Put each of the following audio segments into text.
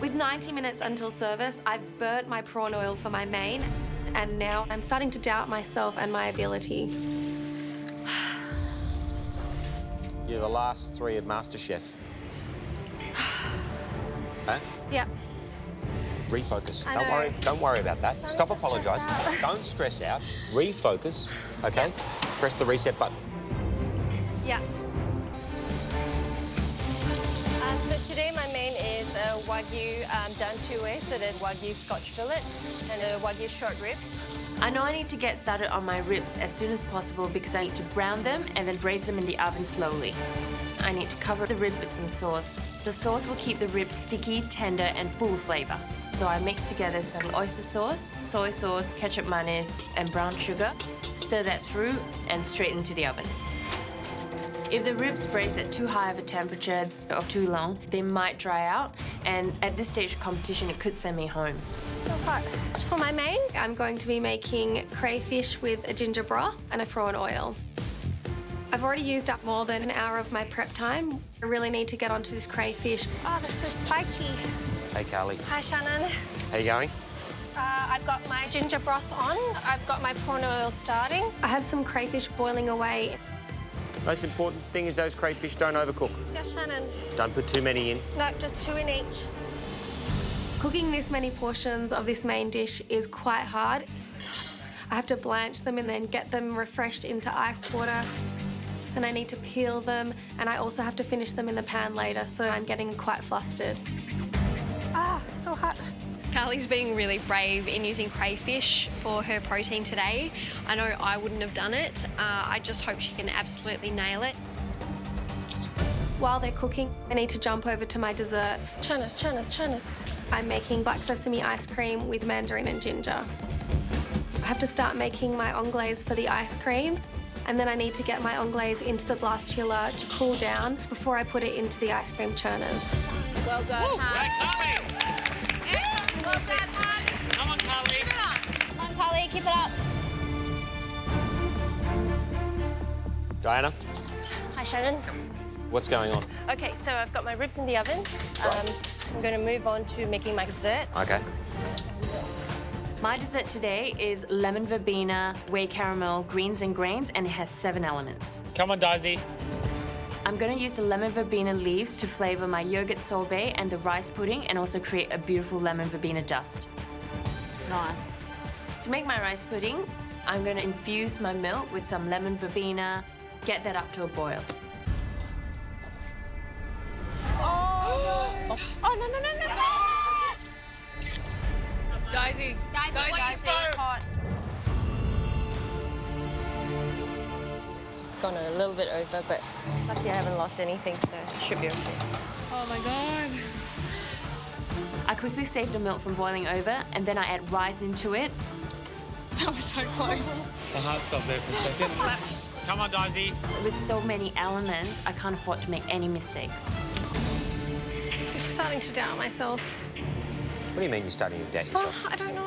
With 90 minutes until service, I've burnt my prawn oil for my main, and now I'm starting to doubt myself and my ability. You're the last 3 of MasterChef. Huh? Yep. Refocus. I know. Don't worry about that. Starting Stop to stress apologising. out. Don't stress out. Refocus, okay? Press the reset button. Yeah. So today my main is a Wagyu done 2-way, so there's Wagyu Scotch fillet and a Wagyu short rib. I know I need to get started on my ribs as soon as possible because I need to brown them and then braise them in the oven slowly. I need to cover the ribs with some sauce. The sauce will keep the ribs sticky, tender and full of flavour. So I mix together some oyster sauce, soy sauce, ketchup mayonnaise and brown sugar, stir that through and straight into the oven. If the ribs braise at too high of a temperature or too long, they might dry out, and at this stage of competition, it could send me home. So hot. For my main, I'm going to be making crayfish with a ginger broth and a prawn oil. I've already used up more than an hour of my prep time. I really need to get onto this crayfish. Oh, this is spiky. Hey, Carly. Hi, Shannon. How you going? I've got my ginger broth on. I've got my prawn oil starting. I have some crayfish boiling away. Most important thing is those crayfish don't overcook. Yes, Shannon. Don't put too many in. No, just 2 in each. Cooking this many portions of this main dish is quite hard. I have to blanch them and then get them refreshed into ice water. Then I need to peel them, and I also have to finish them in the pan later, so I'm getting quite flustered. Ah, so hot. Carly's being really brave in using crayfish for her protein today. I know I wouldn't have done it. I just hope she can absolutely nail it. While they're cooking, I need to jump over to my dessert. Churnas. I'm making black sesame ice cream with mandarin and ginger. I have to start making my anglaise for the ice cream, and then I need to get my anglaise into the blast chiller to cool down before I put it into the ice cream churners. Well done, Han. Well done, Han. Come on, Carly. Come on, Carly, keep it up. Diana, Hi, Shannon. what's going on? Okay, so I've got my ribs in the oven. I'm going to move on to making my dessert. Okay. My dessert today is lemon verbena, whey caramel, greens and grains, and it has 7 elements. Come on, Daisy. I'm going to use the lemon verbena leaves to flavour my yogurt sorbet and the rice pudding and also create a beautiful lemon verbena dust. Nice. To make my rice pudding, I'm going to infuse my milk with some lemon verbena, get that up to a boil. Oh, no, let's go! Daisy, Watch your feet. It's just gone a little bit over, but lucky I haven't lost anything, so it should be okay. Oh my God. I quickly save the milk from boiling over and then I add rice into it. That was so close. My heart stopped there for a second. Come on, Daisy. With so many elements, I can't afford to make any mistakes. I'm just starting to doubt myself. What do you mean you're starting to doubt yourself? I don't know.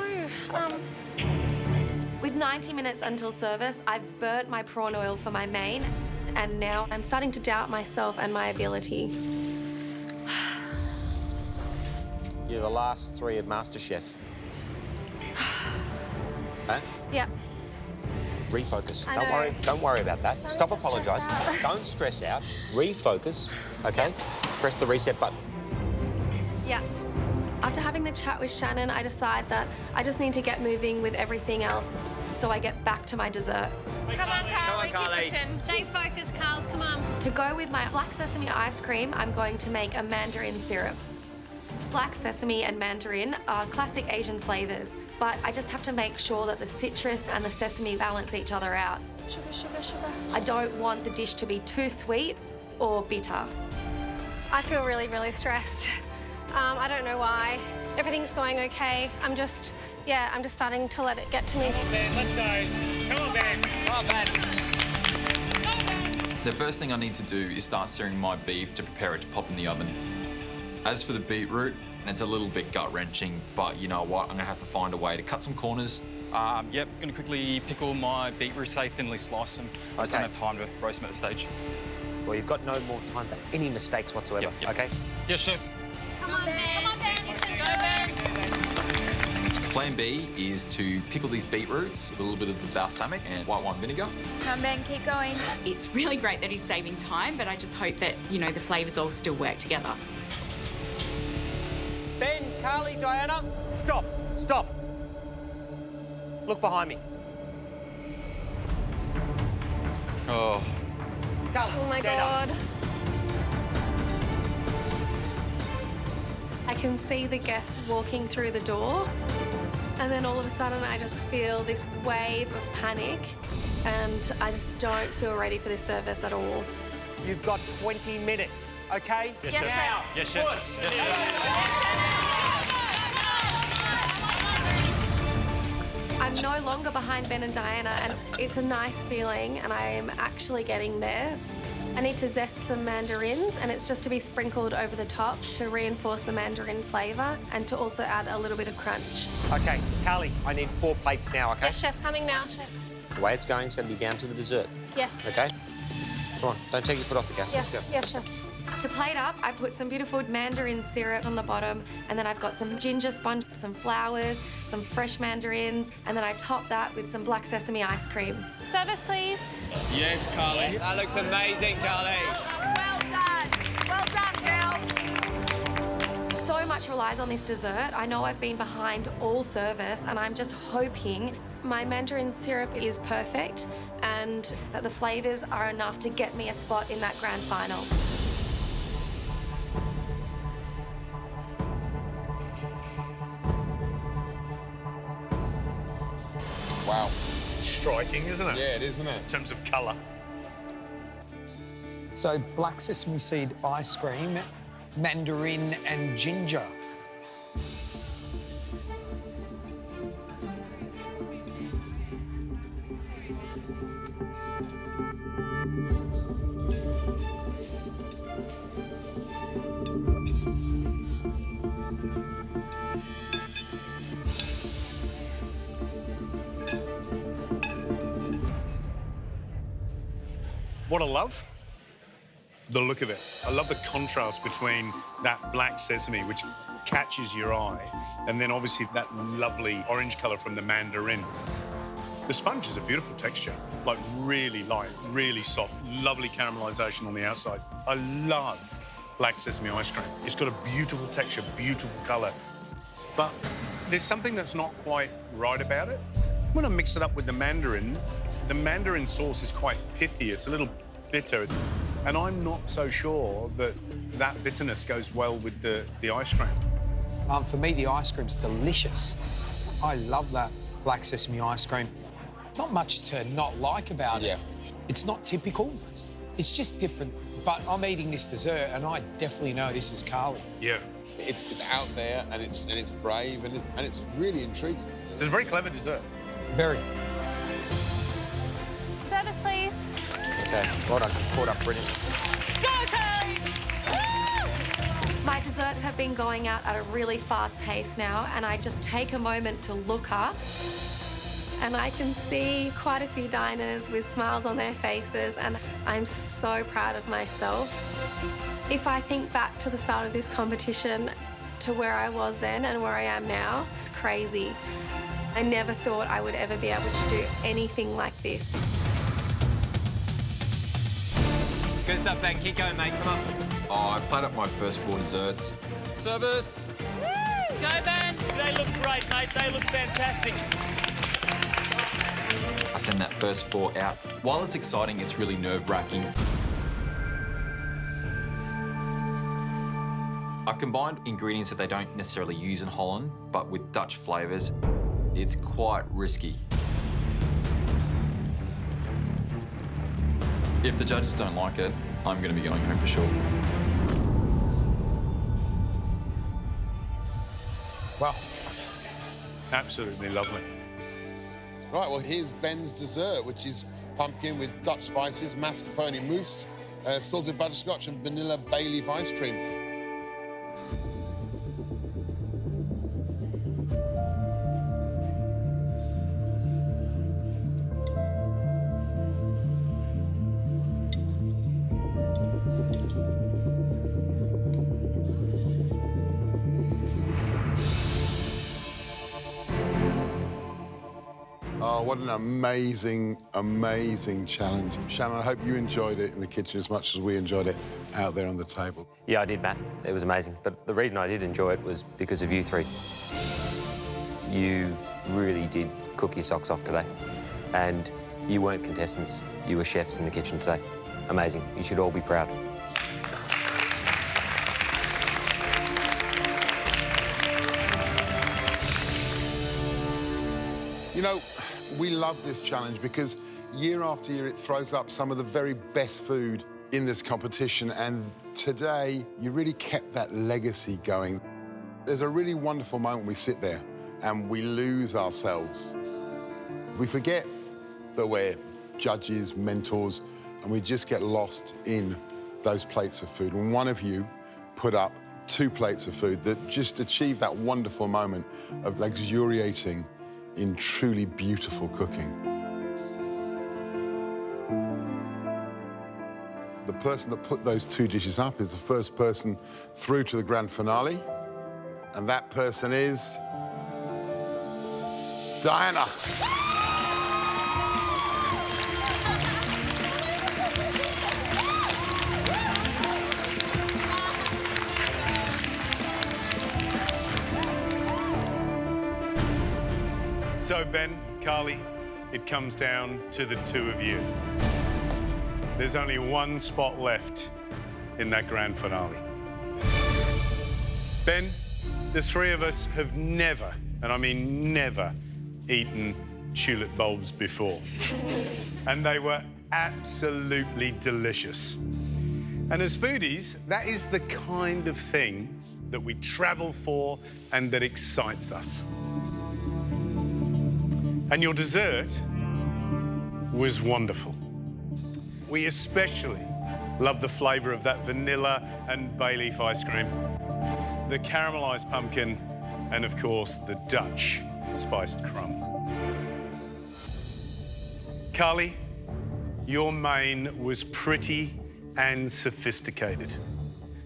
With 90 minutes until service, I've burnt my prawn oil for my main, and now I'm starting to doubt myself and my ability. You're the last 3 of MasterChef. Huh? Yep. Refocus. I know. Don't worry about that. Starting Stop to stress apologising. out. Don't stress out. Refocus, okay? Press the reset button. Yeah. After having the chat with Shannon, I decide that I just need to get moving with everything else, so I get back to my dessert. Come on, Carly, Come on, Carly. keep pushing. Stay focused, Carls, come on. To go with my black sesame ice cream, I'm going to make a mandarin syrup. Black sesame and mandarin are classic Asian flavours, but I just have to make sure that the citrus and the sesame balance each other out. Sugar. I don't want the dish to be too sweet or bitter. I feel really, really stressed. I don't know why. Everything's going okay. I'm just starting to let it get to me. Come on, Ben, let's go. Come on, Ben. Come on, Ben. The first thing I need to do is start searing my beef to prepare it to pop in the oven. As for the beetroot, it's a little bit gut-wrenching, but you know what? I'm gonna have to find a way to cut some corners. Yep, gonna quickly pickle my beetroot, say thinly slice them. I just don't have time to roast them at this stage. Well, you've got no more time for any mistakes whatsoever, Yep. okay? Yes, Chef. Come on, Ben. Come on, Ben. Plan B is to pickle these beetroots, a little bit of the balsamic and white wine vinegar. Come, Ben, keep going. It's really great that he's saving time, but I just hope that, you know, the flavours all still work together. Ben, Carly, Diana, stop, stop. Look behind me. Oh. Carly, Oh my stand up. God. I can see the guests walking through the door, and then all of a sudden I just feel this wave of panic, and I just don't feel ready for this service at all. You've got 20 minutes, okay? Yes, Yes, chef. chef. Yes, chef. Push. Yes, chef. I'm no longer behind Ben and Diana, and it's a nice feeling, and I'm actually getting there. I need to zest some mandarins, and it's just to be sprinkled over the top to reinforce the mandarin flavour and to also add a little bit of crunch. Okay, Carly, I need 4 plates now, okay? Yes, chef, coming now, chef. The way it's going is going to be down to the dessert, Yes. okay? Come on, don't take your foot off the gas. Yes, Let's go. yes, chef. To plate up, I put some beautiful mandarin syrup on the bottom, and then I've got some ginger sponge, some flowers, some fresh mandarins, and then I top that with some black sesame ice cream. Service, please. Yes, Carly. That looks amazing, Carly. Well done. Well done, girl. So much relies on this dessert. I know I've been behind all service, and I'm just hoping my mandarin syrup is perfect and that the flavours are enough to get me a spot in that grand final. Wow. Striking, isn't it? Yeah, it is, isn't it? In terms of colour. So black sesame seed ice cream, mandarin and ginger. What I love? The look of it. I love the contrast between that black sesame, which catches your eye, and then obviously that lovely orange colour from the mandarin. The sponge is a beautiful texture, like really light, really soft, lovely caramelisation on the outside. I love black sesame ice cream. It's got a beautiful texture, beautiful colour, but there's something that's not quite right about it. When I mix it up with the mandarin sauce is quite pithy. It's a little bitter, and I'm not so sure that that bitterness goes well with the ice cream. For me, the ice cream's delicious. I love that black sesame ice cream. Not much to not like about it. It's not typical. It's just different. But I'm eating this dessert, and I definitely know this is Carly. Yeah. It's out there, and it's brave, and it's really intriguing. It's a very clever dessert. Very. Service, please. Okay, well done. Caught up, brilliant. Go, Carly! My desserts have been going out at a really fast pace now, and I just take a moment to look up, and I can see quite a few diners with smiles on their faces, and I'm so proud of myself. If I think back to the start of this competition, to where I was then and where I am now, it's crazy. I never thought I would ever be able to do anything like this. Good stuff, Ben. Keep going, mate. Come on. Oh, I played up my first 4 desserts. Service! Go, Ben. They look great, mate. They look fantastic. I send that first 4 out. While it's exciting, it's really nerve-wracking. I've combined ingredients that they don't necessarily use in Holland, but with Dutch flavours. It's quite risky. If the judges don't like it, I'm going to be going home for sure. Wow. Absolutely lovely. Right, well, here's Ben's dessert, which is pumpkin with Dutch spices, mascarpone mousse, salted butterscotch, and vanilla bay leaf ice cream. Oh, what an amazing, amazing challenge. Shannon, I hope you enjoyed it in the kitchen as much as we enjoyed it out there on the table. Yeah, I did, Matt. It was amazing. But the reason I did enjoy it was because of you three. You really did cook your socks off today. And you weren't contestants, you were chefs in the kitchen today. Amazing. You should all be proud. You know, we love this challenge because year after year it throws up some of the very best food in this competition, and today you really kept that legacy going. There's a really wonderful moment we sit there and we lose ourselves. We forget that we're judges, mentors, and we just get lost in those plates of food. And one of you put up 2 plates of food that just achieved that wonderful moment of luxuriating in truly beautiful cooking. The person that put those 2 dishes up is the first person through to the grand finale, and that person is Diana. So, Ben, Carly, it comes down to the 2 of you. There's only 1 spot left in that grand finale. Ben, the 3 of us have never, and I mean never, eaten tulip bulbs before. And they were absolutely delicious. And as foodies, that is the kind of thing that we travel for and that excites us. And your dessert was wonderful. We especially love the flavour of that vanilla and bay leaf ice cream, the caramelised pumpkin, and of course, the Dutch spiced crumb. Carly, your main was pretty and sophisticated.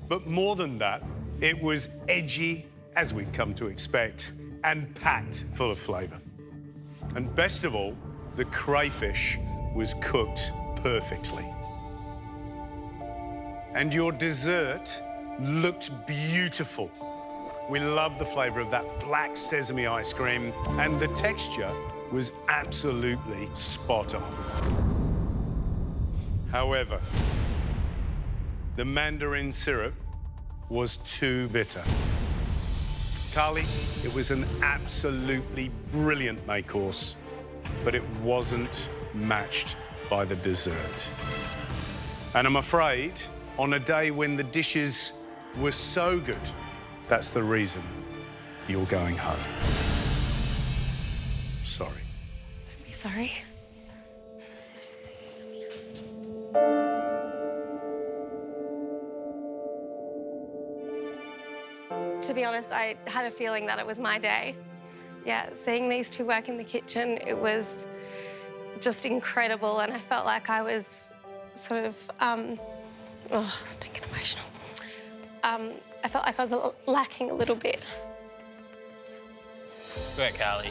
But more than that, it was edgy, as we've come to expect, and packed full of flavour. And best of all, the crayfish was cooked perfectly. And your dessert looked beautiful. We love the flavour of that black sesame ice cream, and the texture was absolutely spot on. However, the mandarin syrup was too bitter. Carly, it was an absolutely brilliant main course, but it wasn't matched by the dessert. And I'm afraid, on a day when the dishes were so good, that's the reason you're going home. Sorry. Don't be sorry. To be honest, I had a feeling that it was my day. Yeah, seeing these 2 work in the kitchen, it was just incredible, and I felt like I was sort of, it's getting emotional. I felt like I was lacking a little bit. Great, Carly.